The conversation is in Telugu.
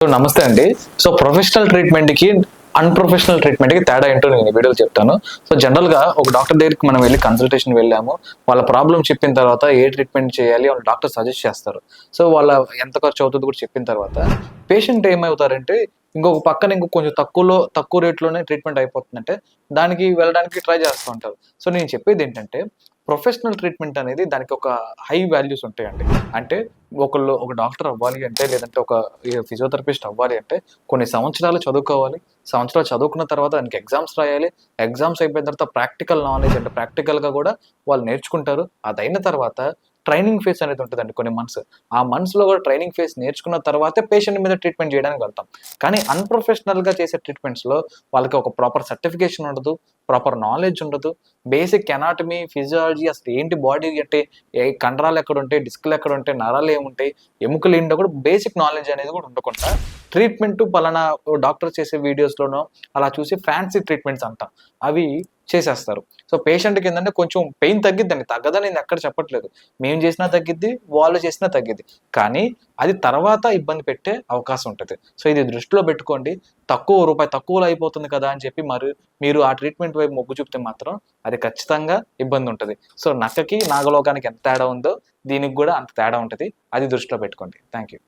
సో నమస్తే అండి. సో ప్రొఫెషనల్ ట్రీట్మెంట్ కి అన్‌ప్రొఫెషనల్ ట్రీట్మెంట్ కి తేడా ఏంటో నేను ఈ వీడియోలో చెప్తాను. సో జనరల్‌గా ఒక డాక్టర్ దగ్గరికి మనం వెళ్లి కన్సల్టేషన్ వెళ్ళాము. వాళ్ళ ప్రాబ్లమ్ చెప్పిన తర్వాత ఏ ట్రీట్మెంట్ చేయాలి వాళ్ళు డాక్టర్ సజెస్ట్ చేస్తారు. సో వాళ్ళ ఎంత ఖర్చు అవుతుందో కూడా చెప్పిన తర్వాత పేషెంట్ ఏమవుతారంటే ఇంకొక పక్కన కొంచెం తక్కువ రేట్‌లోనే ట్రీట్మెంట్ అయిపోతుందంటే దానికి వెళ్ళడానికి ట్రై చేస్తూ ఉంటారు. సో నేను చెప్పేదేంటంటే ప్రొఫెషనల్ ట్రీట్మెంట్ అనేది దానికి ఒక హై వాల్యూస్ ఉంటాయండి. అంటే ఒక డాక్టర్ అవ్వాలి అంటే లేదంటే ఒక ఫిజియోథెరపిస్ట్ అవ్వాలి అంటే కొన్ని సంవత్సరాలు చదువుకోవాలి. సంవత్సరాలు చదువుకున్న తర్వాత దానికి ఎగ్జామ్స్ రాయాలి. ఎగ్జామ్స్ అయిపోయిన తర్వాత ప్రాక్టికల్ నాలెడ్జ్ అంటే ప్రాక్టికల్‌గా గూడా వాళ్ళు నేర్చుకుంటారు. అదయిన తర్వాత ట్రైనింగ్ ఫేజ్ అనేది ఉంటదండి కొన్ని మంత్స్. ఆ మంత్స్‌లో గూడా ట్రైనింగ్ ఫేజ్ నేర్చుకున్న తర్వాతే పేషెంట్ మీద ట్రీట్మెంట్ జేయడానికి వెళ్తాం. కానీ అన్‌ప్రొఫెషనల్‌గా చేసే ట్రీట్మెంట్స్‌లో వాళ్ళకి ఒక ప్రాపర్ సర్టిఫికేషన్ ఉండదు. ప్రాపర్ నాలెడ్జ్ ఉండదు. బేసిక్ అనాటమీ, ఫిజియాలజీ అసలు ఏంటి బాడీ అంటే ఏ కండరాలు ఎక్కడుంటాయి, డిస్క్‌లు ఎక్కడుంటాయి, నరాలు ఏముంటాయి, ఎముకలేంటో కూడా బేసిక్ నాలెడ్జ్ అనేది కూడా ఉండకుండా ట్రీట్మెంట్ పలానా డాక్టర్ చేసే వీడియోస్‌లోనో అలా చూసి ఫ్యాన్సీ ట్రీట్మెంట్స్ అంట. అవి చేసేస్తారు. సో పేషెంట్‌కేందంటే కొంచెం పెయిన్ తగ్గిద్దండి. తగ్గదని నేను ఎక్కడ చెప్పట్లేదు. మేము చేసినా తగ్గిద్ది, వాళ్ళు చేసినా తగ్గిద్ది. కానీ అది తర్వాత ఇబ్బంది పెట్టే అవకాశం ఉంటది. సో ఇది దృష్టిలో పెట్టుకోండి. రూపాయి తక్కువలో అయిపోతుంది కదా అని చెప్పి మీరు ఆ ట్రీట్మెంట్ వైపు మొగ్గు చూపితే మాత్రం అది ఖచ్చితంగా ఇబ్బందుంటది. సో నక్కకి, నాగలోకానికి ఎంత తేడా ఉందో దీనికి గూడా అంత తేడా ఉంటది. అది దృష్టిలో పెట్టుకోండి. Thank you.